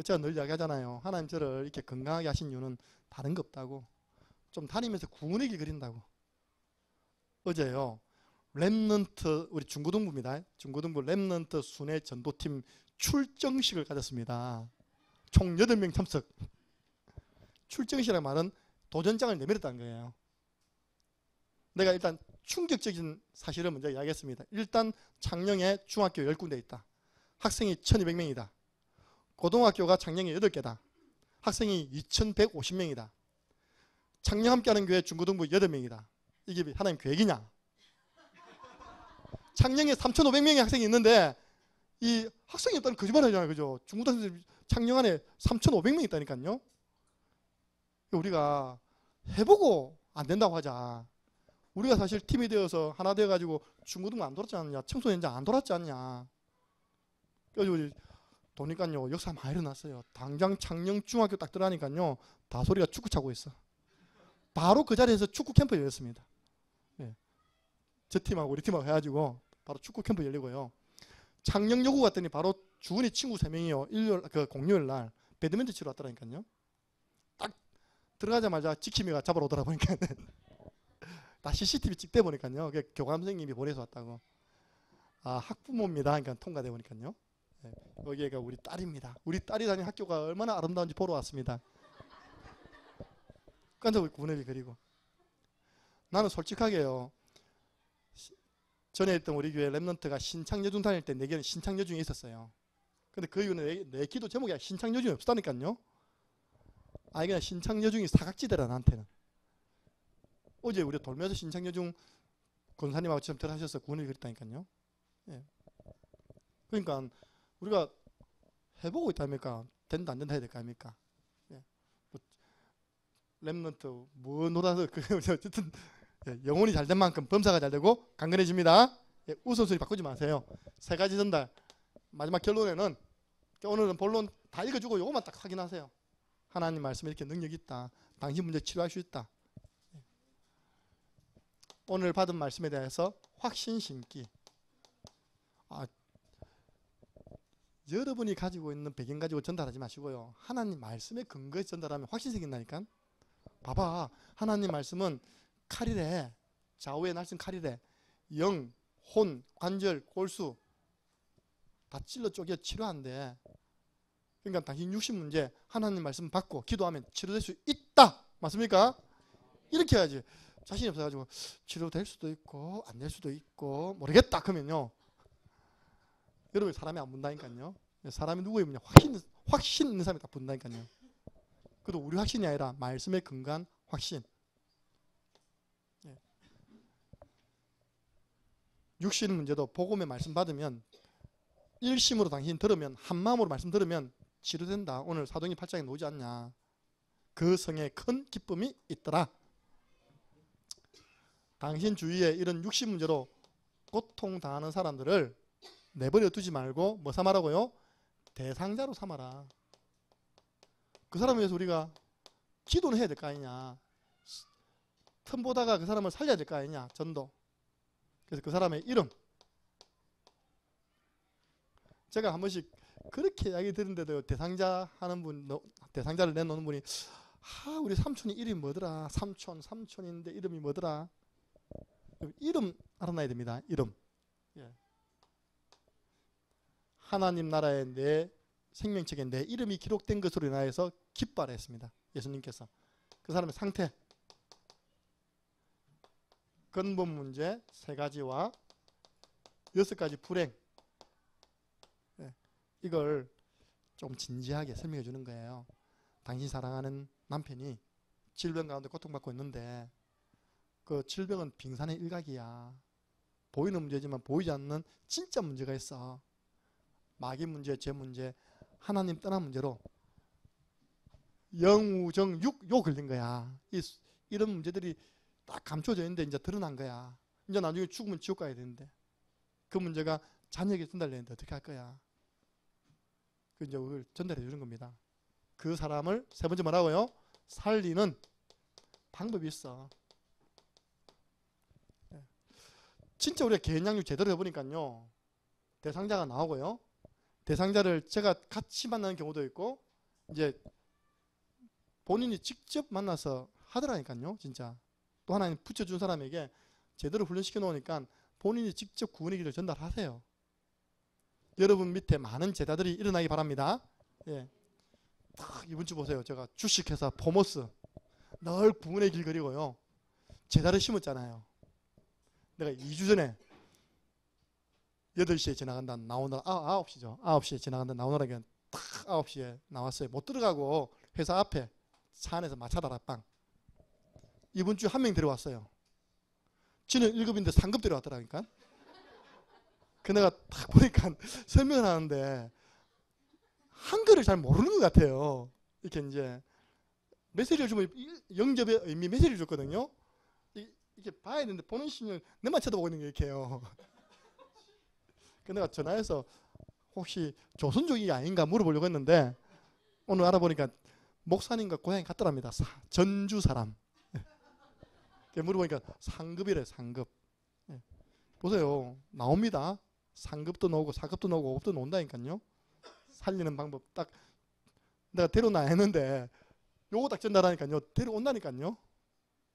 S1: 제가 늘 이야기하잖아요. 하나님 저를 이렇게 건강하게 하신 이유는 다른 거 없다고. 좀 다니면서 구원의 길 그린다고. 어제요. 렘넌트 우리 중고등부입니다. 중고등부 렘넌트 순회 전도팀 출정식을 가졌습니다. 총 8명 참석. 출정식이라는 말은 도전장을 내밀었다는 거예요. 내가 일단 충격적인 사실을 먼저 이야기했습니다. 일단 창녕에 중학교 10군데 있다. 학생이 1200명이다. 고등학교가 창녕에 8개다. 학생이 2150명이다. 창녕 함께하는 교회 중고등부 8명이다. 이게 하나님 계획이냐? 창녕에 3,500명의 학생이 있는데 이 학생이 없다는 거짓말 하잖아요. 그죠? 중고등학생 창녕 안에 3,500명 있다니까요. 우리가 해보고 안 된다고 하자. 우리가 사실 팀이 되어서 하나 되어가지고 중고등부 안 돌았지 않냐? 청소년장 안 돌았지 않냐? 그래서 우리 보니까요 역사 많이 일어났어요. 당장 창녕 중학교 딱 들어가니까요 다 소리가 축구 차고 있어. 바로 그 자리에서 축구 캠프 열렸습니다. 예. 저 팀하고 우리 팀하고 해가지고 바로 축구 캠프 열리고요. 창녕여고 갔더니 바로 주은이 친구 3명이요. 일요일 그 공휴일 날 배드민턴 치러 왔더라니까요. 딱 들어가자마자 지킴이가 잡으러 오더라 보니까 다 CCTV 찍대 보니까요. 교감 선생님이 보내서 왔다고. 아 학부모입니다. 그러니까 통과돼 보니까요. 네, 여기가 우리 딸입니다. 우리 딸이 다니는 학교가 얼마나 아름다운지 보러 왔습니다. 깜짝 구내비 그리고 나는 솔직하게요. 전에 있던 우리 교회 랩런트가 신창여중 다닐 때 내게는 신창여중에 있었어요. 근데 그 이유는 내 기도 제목이 신창여중이 없었다니까요. 아 그냥 신창여중이 사각지대라 나한테는. 어제 우리 돌면서 신창여중 권사님하고 처음 들어하셔서 구내비 그랬다니까요. 예. 그러니까 우리가 해보고 있다 아닙니까? 된다 안 된다 해야 될 거 아닙니까? 예. 뭐, 랩런트 뭐 놀아서 어쨌든 예, 영혼이 잘된 만큼 범사가 잘되고 강건해집니다. 예, 우선순위 바꾸지 마세요. 3가지 전달. 마지막 결론에는 오늘은 본론 다 읽어주고 이것만 딱 확인하세요. 하나님 말씀에 이렇게 능력이 있다. 당신 문제 치료할 수 있다. 예. 오늘 받은 말씀에 대해서 확신 심기. 여러분이 가지고 있는 배경 가지고 전달하지 마시고요. 하나님 말씀에 근거해 전달하면 확신 생긴다니까. 봐봐. 하나님 말씀은 칼이래. 좌우의 날씬 칼이래. 영, 혼, 관절, 골수 다 찔러 쪼개 치료한대. 그러니까 당신 육신 문제 하나님 말씀 받고 기도하면 치료될 수 있다. 맞습니까? 이렇게 해야지. 자신이 없어가지고 치료될 수도 있고 안 될 수도 있고 모르겠다 그러면요. 여러분 사람이 안 본다니까요. 사람이 누구에 있냐 확신 있는 사람이 다 본다니까요. 그래도 우리 확신이 아니라 말씀에 근거한 확신. 예. 육신 문제도 복음의 말씀 받으면 일심으로 당신 들으면 한마음으로 말씀 들으면 치료된다. 오늘 사도행전 8장에 나오지 않냐. 그 성에 큰 기쁨이 있더라. 당신 주위에 이런 육신 문제로 고통당하는 사람들을 내버려 두지 말고 뭐 삼아라고요? 대상자로 삼아라. 그 사람을 위해서 우리가 기도는 해야 될 거 아니냐. 틈 보다가 그 사람을 살려야 될 거 아니냐. 전도. 그래서 그 사람의 이름. 제가 한 번씩 그렇게 이야기 들은데도 대상자 하는 분, 대상자를 내놓는 분이 우리 삼촌이 이름이 뭐더라. 삼촌인데 이름이 뭐더라. 이름 알아놔야 됩니다. 이름. 예. 하나님 나라에 내 생명책에 내 이름이 기록된 것으로 인하여서 기뻐하라 했습니다. 예수님께서. 그 사람의 상태. 근본 문제 3가지와 6가지 불행. 네. 이걸 좀 진지하게 설명해 주는 거예요. 당신 사랑하는 남편이 질병 가운데 고통받고 있는데 그 질병은 빙산의 일각이야. 보이는 문제지만 보이지 않는 진짜 문제가 있어. 마귀 문제, 죄 문제, 하나님 떠난 문제로 영우정 육요 걸린 거야. 이런 문제들이 딱 감춰져 있는데 이제 드러난 거야. 이제 나중에 죽으면 지옥 가야 되는데 그 문제가 자녀에게 전달되는데 어떻게 할 거야? 그 이제 그걸 전달해 주는 겁니다. 그 사람을 3번째 뭐라고요? 살리는 방법이 있어. 진짜 우리가 개인양육 제대로 해보니까요. 대상자가 나오고요. 대상자를 제가 같이 만나는 경우도 있고 이제 본인이 직접 만나서 하더라니까요. 진짜. 또 하나님 붙여준 사람에게 제대로 훈련시켜 놓으니까 본인이 직접 구원의 길을 전달하세요. 여러분 밑에 많은 제자들이 일어나기 바랍니다. 예. 딱 이번 주 보세요. 제가 주식회사 포머스 늘 구원의 길 그리고요. 제자를 심었잖아요. 내가 2주 전에 8시에 지나간다 나오느라 9시죠. 9시에 지나간다 나오느라 그냥 딱 9시에 나왔어요. 못 들어가고 회사 앞에 차 안에서 마차다락방. 이번 주 한 명 데려왔어요. 지는 1급인데 상급 데려왔더라니까. 그 내가 딱 보니까 설명을 하는데 한글을 잘 모르는 것 같아요. 이렇게 이제 메시지를 주면 영접의 의미 메시지를 줬거든요. 이게 봐야 되는데 보는 신경 내만 쳐다보고 있는 게 이렇게 해요. 그 내가 전화해서 혹시 조선족이 아닌가 물어보려고 했는데 오늘 알아보니까 목사님과 고향이 같더랍니다. 전주 사람. 물어보니까 상급이래. 상급. 보세요. 나옵니다. 상급도 나오고 4급도 나오고 5급도 나온다니까요. 살리는 방법 딱 내가 데려놔야 했는데 요거 딱 전달하니까요. 데려온다니까요.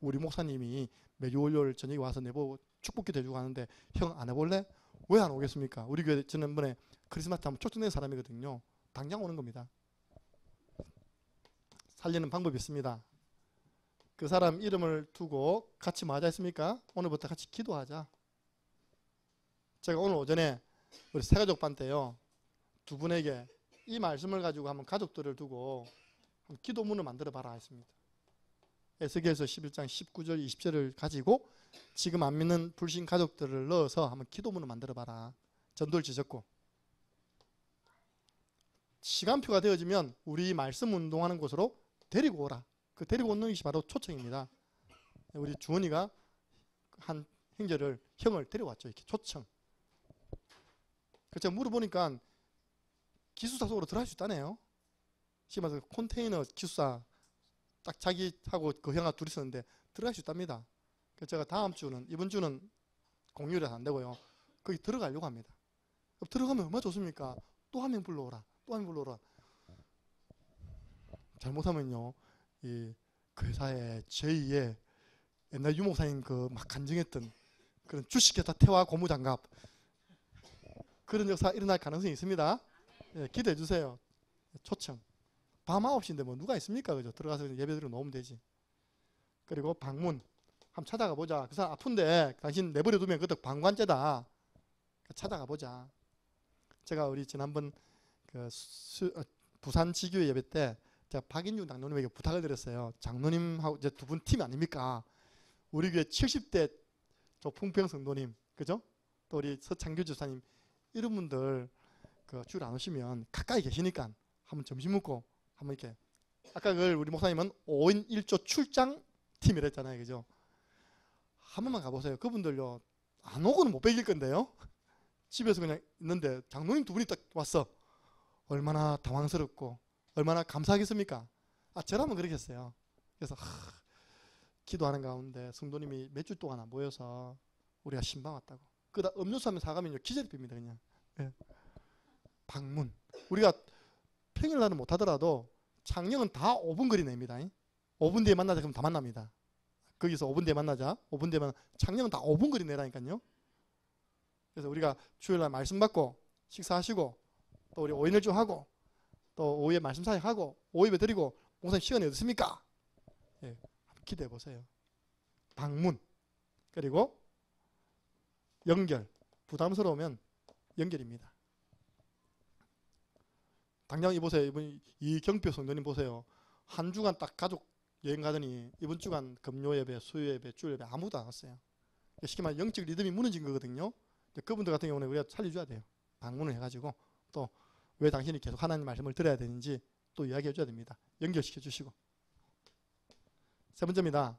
S1: 우리 목사님이 매주 월요일 저녁에 와서 내보고 축복기도 해주고 하는데 형 안 해볼래? 왜 안 오겠습니까? 우리 교회 지난번에 크리스마스 때 한번 초청된 사람이거든요. 당장 오는 겁니다. 살리는 방법이 있습니다. 그 사람 이름을 두고 같이 뭐 하자 했습니까? 오늘부터 같이 기도하자. 제가 오늘 오전에 우리 새가족반 때요. 두 분에게 이 말씀을 가지고 한번 가족들을 두고 한번 기도문을 만들어 봐라 했습니다. 에스겔서 11장 19절 20절을 가지고 지금 안 믿는 불신 가족들을 넣어서 한번 기도문을 만들어 봐라. 전도를 지졌고 시간표가 되어지면 우리 말씀 운동하는 곳으로 데리고 오라. 그 데리고 오는 것이 바로 초청입니다. 우리 주원이가 한 형제를 형을 데려왔죠. 이렇게 초청. 제가 물어보니까 기숙사 속으로 들어갈 수 있다네요. 심해서 컨테이너 기숙사 딱 자기하고 그 형아 둘이 있었는데 들어갈 수 있답니다. 그래서 제가 다음 주는 이번 주는 공휴일이라서 안 되고요. 거기 들어가려고 합니다. 들어가면 얼마나 좋습니까? 또 한 명 불러오라. 또 한 명 불러오라. 잘못하면요. 그 회사에 제2의 옛날 유목사님 그 막 간증했던 그런 주식회사 태화 고무장갑 그런 역사 일어날 가능성이 있습니다. 예, 기대해 주세요. 초청. 밤 9시인데 뭐 누가 있습니까? 그죠? 들어가서 예배드리고 놓으면 되지. 그리고 방문. 한번 찾아가 보자. 그 사람 아픈데 당신 내버려 두면 그것도 방관죄다. 찾아가 보자. 제가 우리 지난번 그 부산 지교회 예배 때 제가 박인중 장로님에게 부탁을 드렸어요. 장로님하고 이제 두 분 팀 아닙니까? 우리 교회 70대 조풍평 성도님, 그죠? 또 우리 서창규 주사님 이런 분들 그 주일 안 오시면 가까이 계시니까 한번 점심 먹고 한번 이렇게 아까 그걸 우리 목사님은 5인 1조 출장 팀이라 했잖아요, 그죠? 한 번만 가보세요. 그분들요 안 오고는 못 베길 건데요. 집에서 그냥 있는데 장로님 두 분이 딱 왔어. 얼마나 당황스럽고 얼마나 감사하겠습니까? 저라면 그러겠어요. 그래서 기도하는 가운데 성도님이 몇 주 동안 안 보여서 우리가 신방 왔다고. 그다 음료수 하면 사가면요 기절이 빕니다 그냥. 예. 방문. 우리가 평일날은 못하더라도 창녕은 다 5분 거리 냅니다. 5분 뒤에 만나자 그럼 다 만납니다. 거기서 5분 뒤에 만나자. 5분 뒤에 창녕은 다 5분 거리 내라니까요. 그래서 우리가 주일날 말씀 받고 식사하시고 또 우리 오인을 좀 하고 또 오후에 말씀 사역하고 오후 예배 드리고 목사님 시간이 어떻습니까? 예, 기대해 보세요. 방문 그리고 연결. 부담스러우면 연결입니다. 당장 보세요. 이번 이경표 성도님 보세요. 한 주간 딱 가족 여행 가더니 이번 주간 금요 예배, 수요 예배, 주일 예배 아무도 안 왔어요. 쉽게 말해 영적 리듬이 무너진 거거든요. 그분들 같은 경우는 우리가 살려줘야 돼요. 방문을 해가지고 또 왜 당신이 계속 하나님 말씀을 들어야 되는지 또 이야기해 줘야 됩니다. 연결시켜 주시고. 세 번째입니다.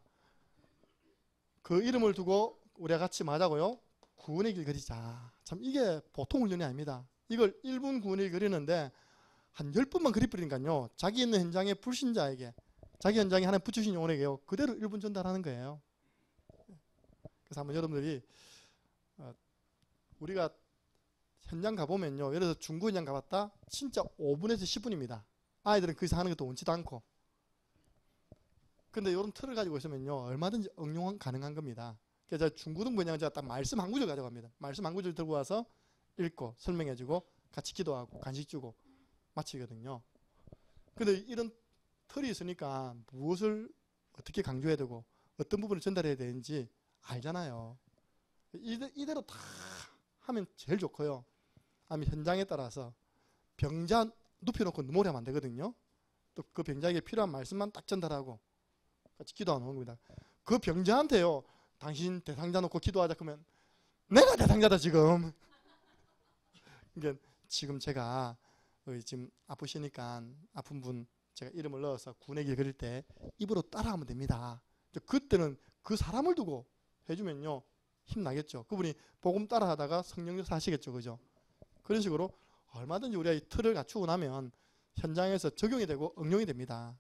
S1: 그 이름을 두고 우리가 같이 맞자고요. 구원의 길 그리자. 참 이게 보통 훈련이 아닙니다. 이걸 1분 구원의 길 그리는데 한 10번만 그리버리니까요. 자기 있는 현장에 불신자에게 자기 현장에 하나님 붙이신 영혼에게요. 그대로 1분 전달하는 거예요. 그래서 한번 여러분들이 우리가 현장 가보면요. 예를 들어서 중고 현장 가봤다. 진짜 5분에서 10분입니다. 아이들은 그 이상 하는 것도 원치도 않고. 근데 이런 틀을 가지고 있으면요. 얼마든지 응용 가능한 겁니다. 그래서 중고등부 현장 제가 딱 말씀 한 구절 가져갑니다. 말씀 한 구절 들고 와서 읽고 설명해주고 같이 기도하고 간식 주고 마치거든요. 근데 이런 틀이 있으니까 무엇을 어떻게 강조해야 되고 어떤 부분을 전달해야 되는지 알잖아요. 이대로 다 하면 제일 좋고요. 아니면 현장에 따라서 병자 눕혀놓고 누모리하면 안 되거든요. 또 그 병자에게 필요한 말씀만 딱 전달하고 같이 기도하는 겁니다. 그 병자한테요. 당신 대상자 놓고 기도하자 그러면 내가 대상자다 지금. 그러니까 지금 제가 지금 아프시니까 아픈 분 제가 이름을 넣어서 군의길 그릴 때 입으로 따라하면 됩니다. 그때는 그 사람을 두고 해주면요 힘나겠죠. 그분이 복음 따라하다가 성령 역사 하시겠죠. 그죠? 그런 식으로 얼마든지 우리가 이 틀을 갖추고 나면 현장에서 적용이 되고 응용이 됩니다.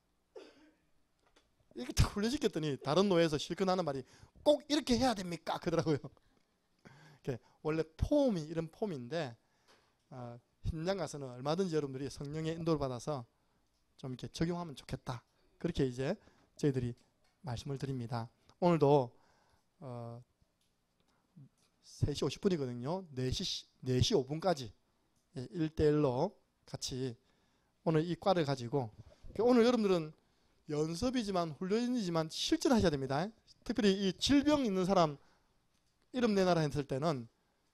S1: 이렇게 딱 훈련시켰더니 다른 노예에서 실컷 하는 말이 꼭 이렇게 해야 됩니까? 그러더라고요. 원래 폼이 이런 폼인데 현장 가서는 얼마든지 여러분들이 성령의 인도를 받아서 좀 이렇게 적용하면 좋겠다. 그렇게 이제 저희들이 말씀을 드립니다. 오늘도 3시 50분이거든요. 4시 5분까지 1대1로 같이 오늘 이 과를 가지고 오늘 여러분들은 연습이지만 훈련이지만 실전하셔야 됩니다. 특별히 이 질병 있는 사람 이름 내놔라 했을 때는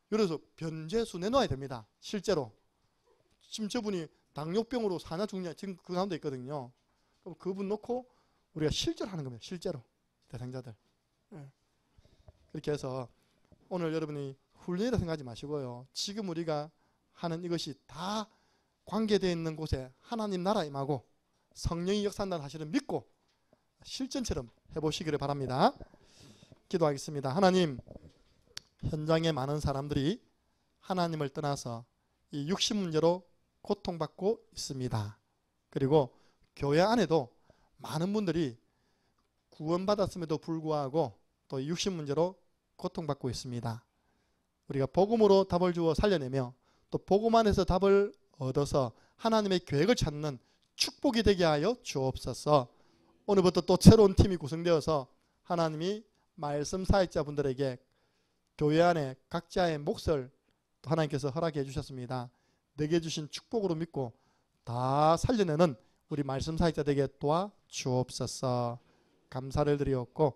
S1: 그래서 변제수 내놔야 됩니다. 실제로. 지금 저분이 당뇨병으로 사냐 죽냐 지금 그 가운데 있거든요. 그럼 그분 놓고 우리가 실제로 하는 겁니다. 실제로. 대상자들. 그렇게 해서 오늘 여러분이 훈련이라 생각하지 마시고요. 지금 우리가 하는 이것이 다 관계되어 있는 곳에 하나님 나라 임하고 성령이 역사한다는 사실을 믿고 실전처럼 해보시기를 바랍니다. 기도하겠습니다. 하나님, 현장에 많은 사람들이 하나님을 떠나서 이 육신 문제로 고통받고 있습니다. 그리고 교회 안에도 많은 분들이 구원받았음에도 불구하고 또 육신 문제로 고통받고 있습니다. 우리가 복음으로 답을 주어 살려내며 또 복음 안에서 답을 얻어서 하나님의 계획을 찾는 축복이 되게 하여 주옵소서. 오늘부터 또 새로운 팀이 구성되어서 하나님이 말씀 사역자분들에게 교회 안에 각자의 몫을 또 하나님께서 허락해 주셨습니다. 내게 주신 축복으로 믿고 다 살려내는 우리 말씀 사역자들에게 도와 주옵소서. 감사를 드리옵고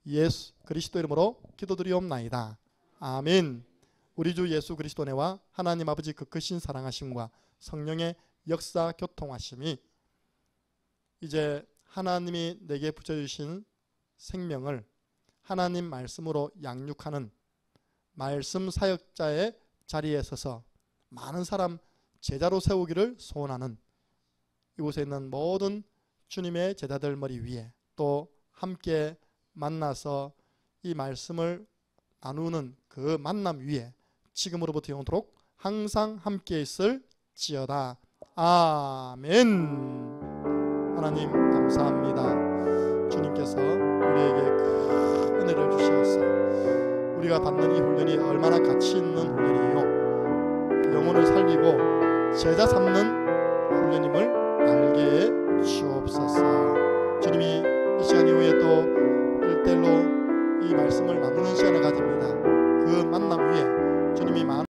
S1: 예수 그리스도 이름으로 기도드리옵나이다. 아멘. 우리 주 예수 그리스도 내와 하나님 아버지 그 크신 사랑하심과 성령의 역사 교통하심이 이제 하나님이 내게 붙여주신 생명을 하나님 말씀으로 양육하는 말씀 사역자의 자리에 서서 많은 사람 제자로 세우기를 소원하는 이곳에 있는 모든 주님의 제자들 머리 위에 또 함께 만나서 이 말씀을 나누는 그 만남 위에 지금으로부터 영원토록 항상 함께 있을지어다. 아멘. 하나님 감사합니다. 주님께서 우리에게 큰 은혜를 주시었어. 우리가 받는 이 훈련이 얼마나 가치 있는 훈련이요, 영혼을 살리고 제자 삼는 훈련임을 알게 해 주옵소서. 주님이 이 시간 이후에 또 일대일로 이 말씀을 나누는 시간을 가집니다. 그 만남 위에 주님이 많은